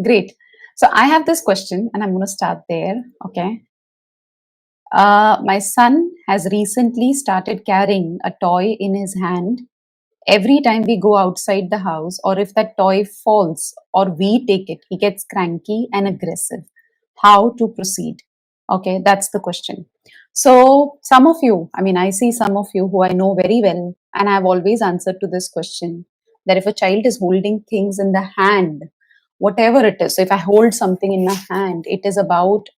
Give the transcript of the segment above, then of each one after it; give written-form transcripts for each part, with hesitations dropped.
Great. So I have this question and I'm going to start there. Okay. My son has recently started carrying a toy in his hand every time we go outside the house, or if that toy falls or we take it, he gets cranky and aggressive. How to proceed? Okay, that's the question. So, some of you, I mean, I see some of you who I know very well, and I've always answered to this question that if a child is holding things in the hand, whatever it is, so if I hold something in my hand, it is about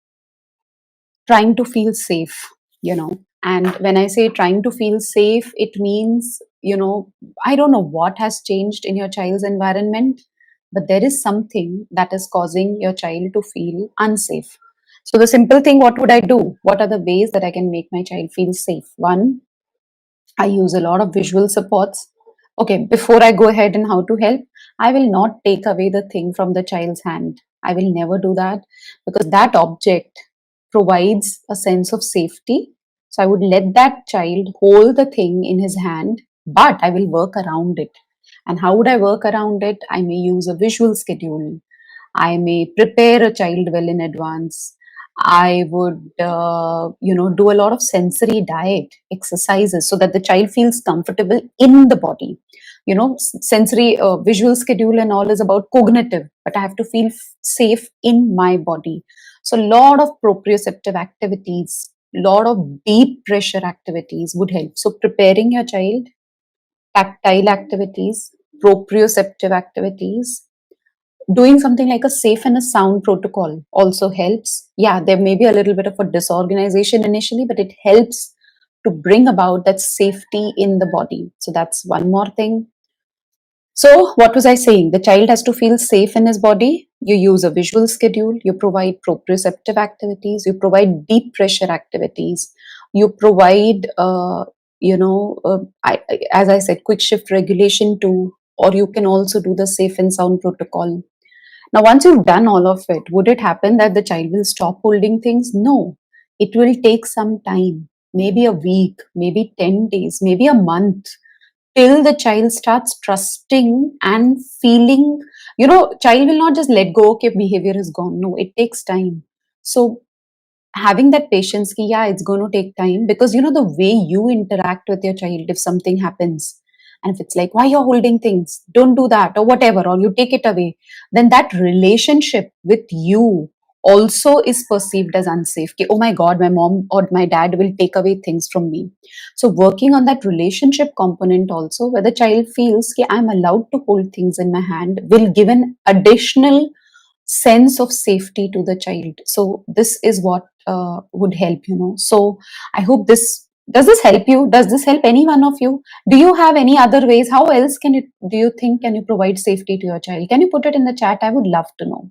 trying to feel safe, you know. And when I say trying to feel safe, it means, I don't know what has changed in your child's environment, but there is something that is causing your child to feel unsafe. So the simple thing, what would I do? What are the ways that I can make my child feel safe? One, I use a lot of visual supports. Okay, before I go ahead and how to help, I will not take away the thing from the child's hand. I will never do that, because that object provides a sense of safety. So I would let that child hold the thing in his hand, but I will work around it. And how would I work around it? I may use a visual schedule. I may prepare a child well in advance. I would, do a lot of sensory diet exercises so that the child feels comfortable in the body. Sensory, visual schedule and all is about cognitive, but I have to feel safe in my body. So, lot of proprioceptive activities, lot of deep pressure activities would help. So, preparing your child, tactile activities, proprioceptive activities, doing something like a safe and a sound protocol also helps. Yeah, there may be a little bit of a disorganization initially, but it helps to bring about that safety in the body. So that's one more thing. So what was I saying? The child has to feel safe in his body. You use a visual schedule, you provide proprioceptive activities, you provide deep pressure activities, you provide as I said, quick shift regulation too, or you can also do the safe and sound protocol. Now, once you've done all of it, would it happen that the child will stop holding things? No. It will take some time, maybe a week, maybe 10 days, maybe a month, till the child starts trusting and feeling. Child will not just let go, okay, behavior is gone. No, it takes time. So, having that patience, ki, yeah, it's going to take time, because the way you interact with your child, if something happens, and if it's like, why you're holding things, don't do that, or whatever, or you take it away, then that relationship with you also is perceived as unsafe. Ki, oh my god, my mom or my dad will take away things from me. So working on that relationship component also, where the child feels ki, I'm allowed to hold things in my hand, will give an additional sense of safety to the child. So this is what would help. So I hope this, does this help you? Does this help any one of you? Do you have any other ways? How else do you think, can you provide safety to your child? Can you put it in the chat? I would love to know.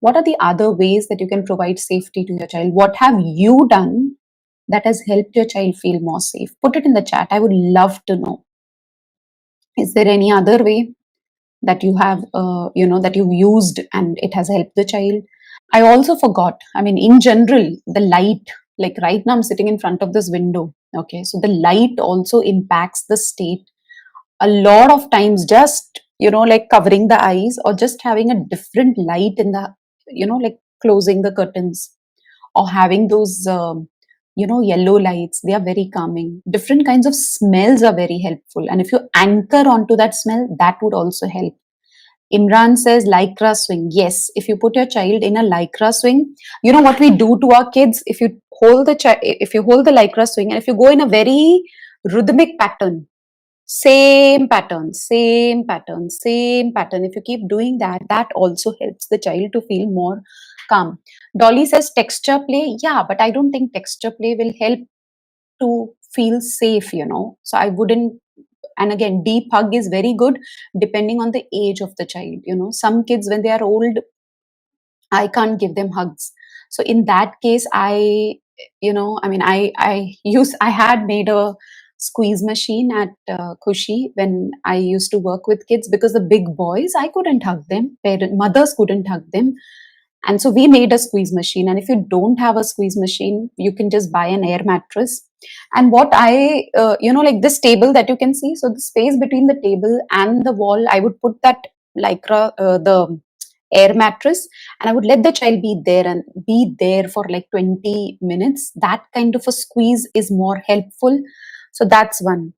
What are the other ways that you can provide safety to your child? What have you done that has helped your child feel more safe? Put it in the chat. I would love to know. Is there any other way that you have, that you've used and it has helped the child? I also forgot. I mean, in general, the light, like right now I'm sitting in front of this window. Okay. So the light also impacts the state a lot of times. Just, like covering the eyes or just having a different light in the, like closing the curtains or having those, yellow lights, they are very calming. Different kinds of smells are very helpful. And if you anchor onto that smell, that would also help. Imran says lycra swing. Yes, if you put your child in a lycra swing, you know what we do to our kids? If you hold the lycra swing, and if you go in a very rhythmic pattern, same pattern, same pattern, same pattern. If you keep doing that, that also helps the child to feel more calm. Dolly says texture play. Yeah, but I don't think texture play will help to feel safe. So I wouldn't. And again, deep hug is very good depending on the age of the child. Some kids, when they are old, I can't give them hugs. So in that case, I had made a squeeze machine at Kushi when I used to work with kids, because the big boys, I couldn't hug them. Mothers couldn't hug them. And so we made a squeeze machine. And if you don't have a squeeze machine, you can just buy an air mattress. And what like this table that you can see, so the space between the table and the wall, I would put that lycra, the air mattress, and I would let the child be there and be there for like 20 minutes. That kind of a squeeze is more helpful. So that's one.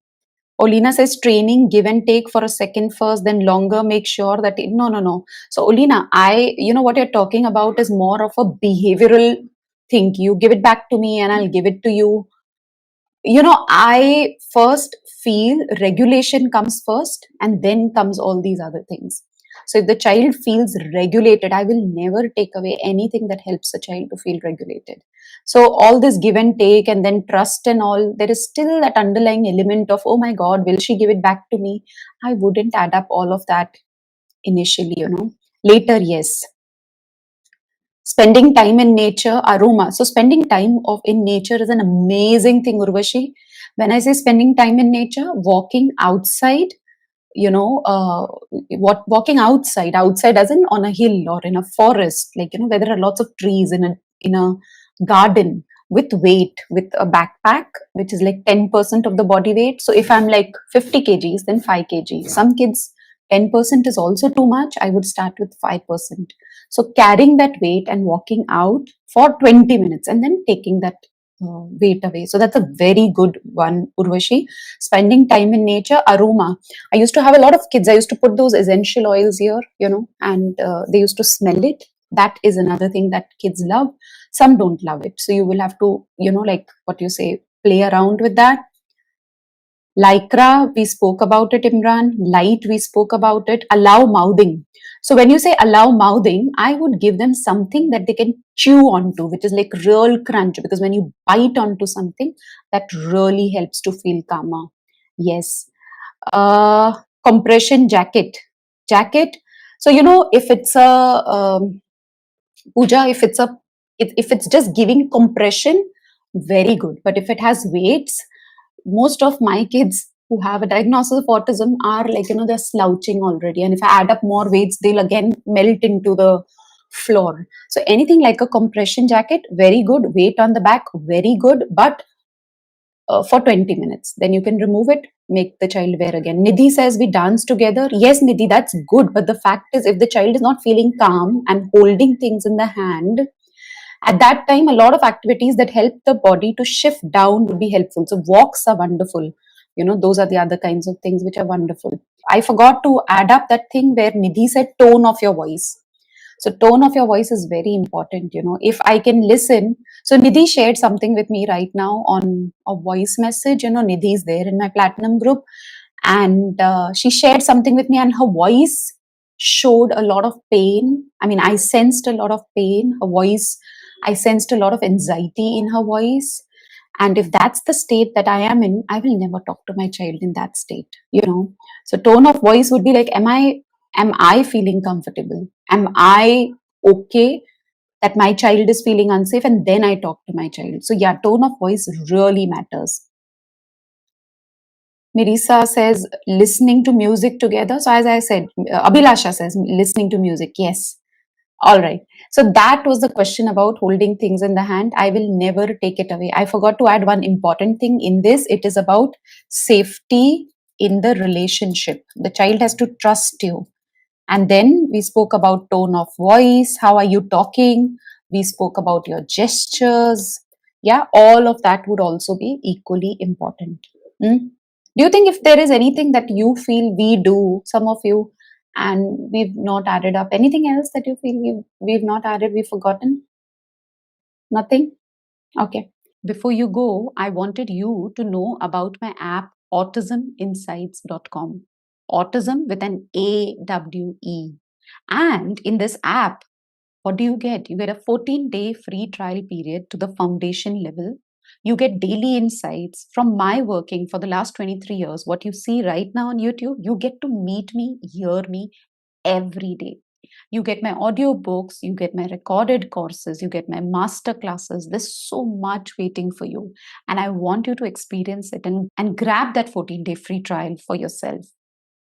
Olina says training, give and take for a second first, then longer, make sure that no, no, no. So Olina, what you're talking about is more of a behavioral thing. You give it back to me and I'll give it to you. I first feel regulation comes first and then comes all these other things. So if the child feels regulated, I will never take away anything that helps the child to feel regulated. So all this give and take and then trust and all, there is still that underlying element of, oh my God, will she give it back to me? I wouldn't add up all of that initially. Later, yes. Spending time in nature, aroma. So spending time in nature is an amazing thing, Urvashi. When I say spending time in nature, walking outside, walking outside as in on a hill or in a forest, like, where there are lots of trees in a garden with weight, with a backpack, which is like 10% of the body weight. So if I'm like 50 kgs, then 5 kg. Some kids, 10% is also too much. I would start with 5%. So carrying that weight and walking out for 20 minutes and then taking that weight away. So that's a very good one, Urvashi. Spending time in nature, aroma. I used to have a lot of kids. I used to put those essential oils here, and they used to smell it. That is another thing that kids love. Some don't love it. So you will have to, like what you say, play around with that. Lycra, we spoke about it, Imran. Light, we spoke about it. Allow mouthing. So when you say allow mouthing, I would give them something that they can chew onto, which is like real crunch. Because when you bite onto something, that really helps to feel calmer. Yes. Uh, Compression jacket. So if it's a puja, if it's just giving compression, very good. But if it has weights, most of my kids who have a diagnosis of autism are like, they're slouching already, and if I add up more weights, they'll again melt into the floor. So anything like a compression jacket, very good. Weight on the back, very good. But for 20 minutes. Then you can remove it, make the child wear again. Nidhi says we dance together. Yes, Nidhi, that's good. But the fact is, if the child is not feeling calm and holding things in the hand, at that time, a lot of activities that help the body to shift down would be helpful. So walks are wonderful. Those are the other kinds of things which are wonderful. I forgot to add up that thing where Nidhi said tone of your voice. So tone of your voice is very important. If I can listen. So Nidhi shared something with me right now on a voice message. Nidhi is there in my platinum group, and she shared something with me, and her voice showed a lot of pain. I mean, I sensed a lot of pain. Her voice, I sensed a lot of anxiety in her voice. And if that's the state that I am in, I will never talk to my child in that state. So tone of voice would be like, am I feeling comfortable? Am I okay that my child is feeling unsafe? And then I talk to my child. So yeah, tone of voice really matters. Mirisa says listening to music together. So as I said, Abhilasha says listening to music. Yes. All right. So that was the question about holding things in the hand. I will never take it away. I forgot to add one important thing in this. It is about safety in the relationship. The child has to trust you. And then we spoke about tone of voice. How are you talking? We spoke about your gestures. Yeah, all of that would also be equally important. Hmm? Do you think if there is anything that you feel we do, some of you, and we've not added up, anything else that you feel we've not added, we've forgotten? Nothing? Okay. Before you go, I wanted you to know about my app, autisminsights.com. Autism with an AWE. And in this app, what do you get? You get a 14-day free trial period to the foundation level. You get daily insights from my working for the last 23 years. What you see right now on YouTube, you get to meet me, hear me every day. You get my audio books, you get my recorded courses, you get my master classes. There's so much waiting for you. And I want you to experience it and grab that 14-day free trial for yourself.